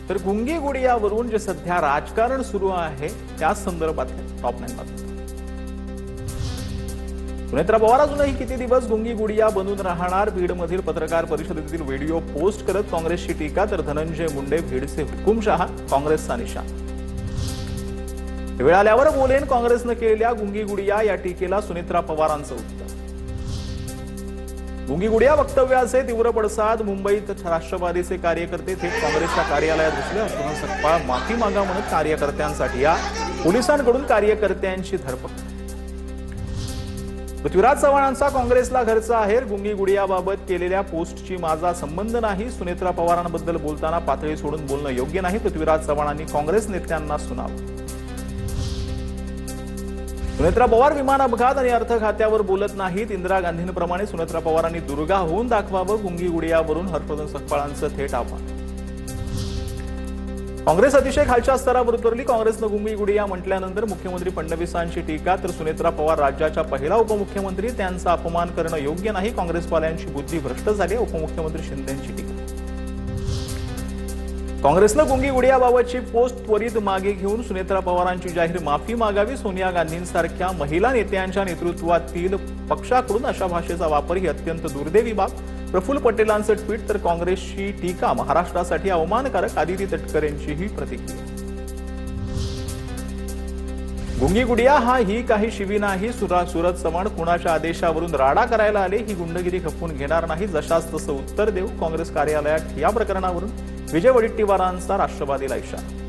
तर गुंगी गुडियावरून जे सध्या राजकारण सुरू आहे त्या संदर्भात टॉप 9 बातमी। सुनेत्रा पवार अजूनही किती दिवस गुंगी गुडिया बनून राहणार? बीडमधील पत्रकार परिषदेतील व्हिडिओ पोस्ट करत काँग्रेसची टीका, तर धनंजय मुंडे भीडचे हुकुमशहा, काँग्रेसचा निशाण। वेळ आल्यावर बोलेन, काँग्रेसने केलेल्या गुंगी गुडिया या टीकेला सुनेत्रा पवारांचं उत्तर। गुंगी गुडिया वक्तव्याचे तीव्र पडसाद, मुंबईत राष्ट्रवादीचे कार्यकर्ते थेट काँग्रेसच्या कार्यालयात घुसले। हर्षवर्धन सकपाळ माफी मागा म्हणत कार्यकर्त्यांसाठी या पोलिसांकडून कार्यकर्त्यांची धरपकड। पृथ्वीराज चव्हाणांचा काँग्रेसला घरचा आहेर, गुंगी गुडियाबाबत केलेल्या पोस्टची माझा संबंध नाही। सुनेत्रा पवारांबद्दल बोलताना पातळी सोडून बोलणं योग्य नाही, पृथ्वीराज चव्हाणांनी काँग्रेस नेत्यांना सुनावलं। सुनेत्रा पवार विमान अपघात आणि अर्थ खात्यावर बोलत नाहीत, इंदिरा गांधींप्रमाणे सुनेत्रा पवारांनी दुर्गा होऊन दाखवावं, गुंगी गुडियावरून हर्षवर्धन सकपाळांचं थेट आव्हान। काँग्रेस अतिशय खालच्या स्तरावर उतरली, काँग्रेसनं गुंगी गुडिया म्हटल्यानंतर मुख्यमंत्री फडणवीसांची टीका, तर सुनेत्रा पवार राज्याच्या पहिला उपमुख्यमंत्री, त्यांचा अपमान करणं योग्य नाही, काँग्रेसवाल्यांची बुद्धी भ्रष्ट झाली, उपमुख्यमंत्री शिंदेंची टीका। काँग्रेसनं गुंगी गुडियाबाबतची पोस्ट त्वरित मागे घेऊन सुनेत्रा पवारांची जाहीर माफी मागावी, सोनिया गांधींसारख्या महिला नेत्यांच्या नेतृत्वातील पक्षाकडून अशा भाषेचा वापर ही अत्यंत दुर्दैवी बाब। प्रफुल्ल पटेलांचं ट्विट, तर काँग्रेसची टीका महाराष्ट्रासाठी अवमानकारक, आदिती तटकरेंचीही प्रतिक्रिया। गुंगी गुडिया ही काही शिवी नाही, सुरत चव्हाण कुणाच्या आदेशावरून राडा करायला आले, ही गुंडगिरी खपवून घेणार नाही, जशास तसं उत्तर देऊ, काँग्रेस कार्यालयात या प्रकरणावरून विजय वडेट्टीवारांचा राष्ट्रवादीला इशारा।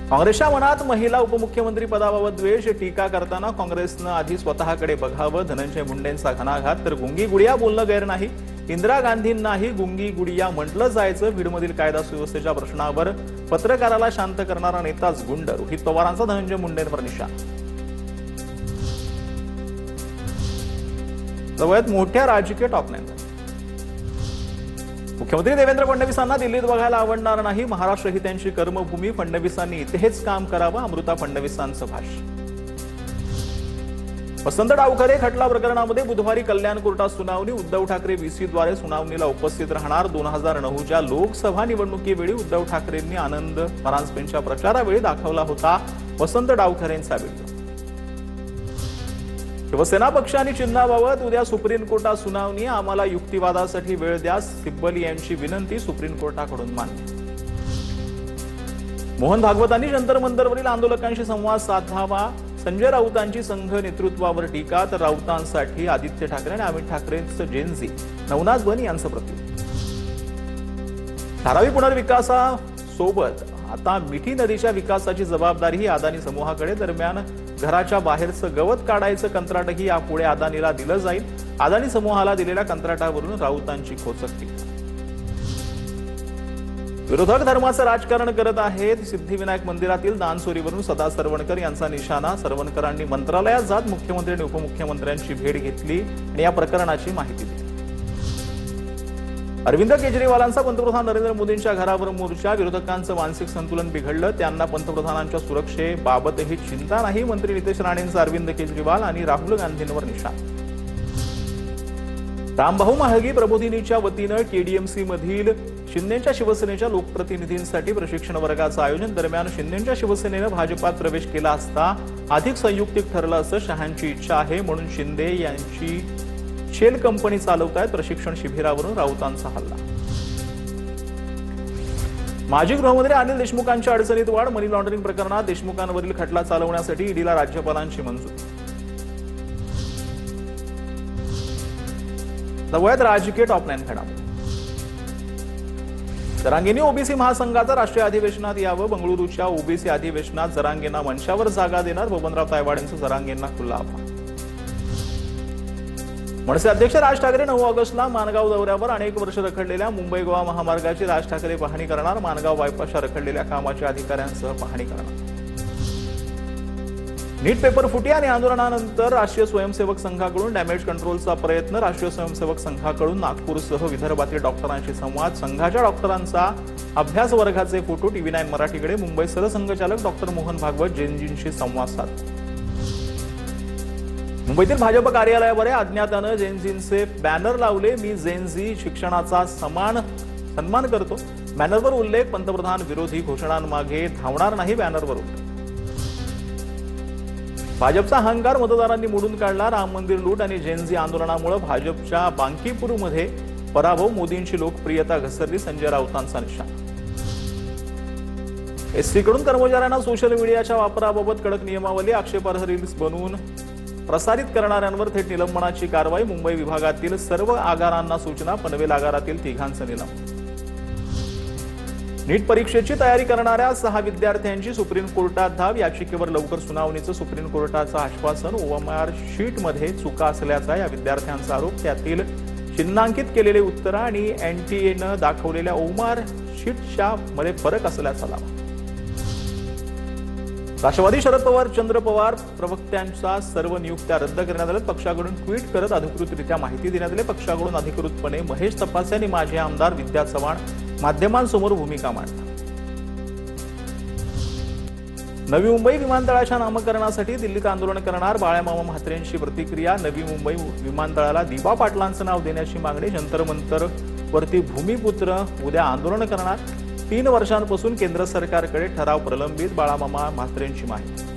काँग्रेसच्या मनात महिला उपमुख्यमंत्री पदाबाबत द्वेष, टीका करताना काँग्रेसनं आधी स्वतःकडे बघावं, धनंजय मुंडेंचा घणाघात, तर गुंगी गुडिया बोलणं गैर नाही, इंदिरा गांधींनाही गुंगी गुडिया म्हटलं जायचं, बीडमधील कायदा सुव्यवस्थेच्या प्रश्नावर पत्रकाराला शांत करणारा नेताच गुंड, रोहित पवारांचा धनंजय मुंडेंवर निशाण। सगळ्यात मोठ्या राजकीय टॉप 9। मुख्यमंत्री देवेंद्र फडणवीसांना दिल्लीत बघायला आवडणार नाही, महाराष्ट्र ही त्यांची कर्मभूमी, फडणवीसांनी इथेच काम करावं, अमृता फडणवीसांचं भाष्य। वसंत डावखरे खटला प्रकरणामध्ये बुधवारी कल्याण कोर्टात सुनावणी, उद्धव ठाकरे व्हीसीद्वारे सुनावणीला उपस्थित राहणार। 2009च्या लोकसभा निवडणुकीवेळी उद्धव ठाकरेंनी आनंद परांजपेंच्या प्रचारावेळी दाखवला होता वसंत डावखरेंचा व्हिडिओ। शिवसेना पक्ष आणि चिन्हाबाबत उद्या सुप्रीम कोर्टात सुनावणी, आम्हाला युक्तिवादासाठी वेळ द्या, सिब्बल यांची विनंती सुप्रीम कोर्टाकडून मान्य। मोहन भागवतांनी जंतर मंतरवरील आंदोलकांशी संवाद साधावा, संजय राऊतांची संघ नेतृत्वावर टीका, तर राऊतांसाठी आदित्य ठाकरे आणि अमित ठाकरेंचं जेनझी, नवनाथ बनी यांचं प्रत्युत्तर। धारावी पुनर्विकासासोबत आता मिठी नदीच्या विकासाची जबाबदारी ही अदानी समूहाकडे, दरम्यान घराच्या बाहेरचं गवत काढायचं कंत्राटही यापुढे अदानीला दिलं जाईल, अदानी समूहाला दिलेल्या कंत्राटावरून राऊतांची खोचक टीका। विरोधक धर्माचं राजकारण करत आहेत, सिद्धिविनायक मंदिरातील दानचोरीवरून सदा सरवणकर यांचा निशाणा, सरवणकरांनी मंत्रालयात जात मुख्यमंत्री आणि उपमुख्यमंत्र्यांची भेट घेतली आणि या प्रकरणाची माहिती दिली। अरविंद केजरीवालांचा पंतप्रधान नरेंद्र मोदींच्या घरावर मोर्चा, विरोधकांचं मानसिक संतुलन बिघडलं, त्यांना पंतप्रधानांच्या सुरक्षेबाबतही चिंता नाही, मंत्री नितेश राणेंचं अरविंद केजरीवाल आणि राहुल गांधींवर निशाण। रामभाऊ म्हाळगी प्रबोधिनीच्या वतीनं केडीएमसी मधील शिंदेच्या शिवसेनेच्या लोकप्रतिनिधींसाठी प्रशिक्षण वर्गाचं आयोजन, दरम्यान शिंदेच्या शिवसेनेनं भाजपात प्रवेश केला असता अधिक संयुक्तिक ठरलं असं शहांची इच्छा आहे, म्हणून शिंदे यांची शेल कंपनी चालवतायत, प्रशिक्षण शिबिरावरून राऊतांचा हल्ला। माजी गृहमंत्री अनिल देशमुखांच्या अडचणीत वाढ, मनी लॉन्ड्रिंग प्रकरणात देशमुखांवरील खटला चालवण्यासाठी ईडीला राज्यपालांची मंजुरी। सगळ्यात राजकीय टॉप 9 घडामोडी। जरांगेंनी ओबीसी महासंघाचं राष्ट्रीय अधिवेशनात यावं, बंगळुरूच्या ओबीसी अधिवेशनात जरांगेंना मंचावर जागा देणार, बबनराव तायवाडेंचं जरांगेंना खुलं आव्हान। मनसे अध्यक्ष राज ठाकरे 9 ऑगस्टला माणगाव दौऱ्यावर, अनेक वर्ष रखडलेल्या मुंबई गोवा महामार्गाची राज ठाकरे पाहणी करणार, माणगाव बायपासच्या रखडलेल्या कामाच्या अधिकाऱ्यांसह पाहणी करणार। नीट पेपर फुटी आणि आंदोलनानंतर राष्ट्रीय स्वयंसेवक संघाकडून डॅमेज कंट्रोलचा प्रयत्न, राष्ट्रीय स्वयंसेवक संघाकडून नागपूरसह विदर्भातील डॉक्टरांशी संवाद, संघाच्या डॉक्टरांचा अभ्यास वर्गाचे फोटो TV9 मराठीकडे, मुंबई सरसंघचालक डॉक्टर मोहन भागवत जैनजींशी संवाद साधला। मुंबईतील भाजप कार्यालयावर अज्ञातानं जैनजींचे बॅनर लावले, मी जैनजी शिक्षणाचा समान सन्मान करतो. बॅनरवर उल्लेख, पंतप्रधान विरोधी घोषणांमागे धावणार नाही बॅनरवर उल्लेख. भाजपचा अहंकार मतदारांनी मोडून काढला. राम मंदिर लूट आणि जेनझी आंदोलनामुळे भाजपच्या बांकीपूरमध्ये पराभव, मोदींची लोकप्रियता घसरली, संजय राऊतांचा निशाणा. एसटीकडून कर्मचाऱ्यांना सोशल मीडियाच्या वापराबाबत कडक नियमावली, आक्षेपार्ह रील्स बनवून प्रसारित करणाऱ्यांवर थेट निलंबनाची कारवाई. मुंबई विभागातील सर्व आगारांना सूचना, पनवेल आगारातील तिघांचं निलंबन. नीट परीक्षेची तयारी करणाऱ्या 6 विद्यार्थ्यांची सुप्रीम कोर्टात धाव, याचिकेवर लवकर सुनावणीचं सुप्रीम कोर्टाचं आश्वासन. ओएमआर शीटमध्ये चुका असल्याचा या विद्यार्थ्यांचा आरोप. त्यातील चिन्हांकित केलेले उत्तर आणि एनटीएनं दाखवलेल्या ओएमआर शीटच्या मध्ये फरक असल्याचा दावा. राष्ट्रवादी शरद पवार, चंद्र पवार प्रवक्त्यांच्या सर्व नियुक्त्या रद्द करण्यात आल्या. पक्षाकडून ट्विट करत अधिकृतरित्या माहिती देण्यात आली. पक्षाकडून अधिकृतपणे महेश तपासे आणि माजी आमदार विद्या चव्हाण माध्यमांसमोर भूमिका मांडतात. नवी मुंबई विमानतळाच्या नामकरणासाठी दिल्लीत आंदोलन करणार, बाळामामा म्हात्रेंची प्रतिक्रिया. नवी मुंबई विमानतळाला दिबा पाटलांचं नाव देण्याची मागणी. जंतर मंतर वरती भूमिपुत्र उद्या आंदोलन करणार. 3 वर्षांपासून केंद्र सरकारकडे ठराव प्रलंबित, बाळामामा म्हात्रेंची माहिती.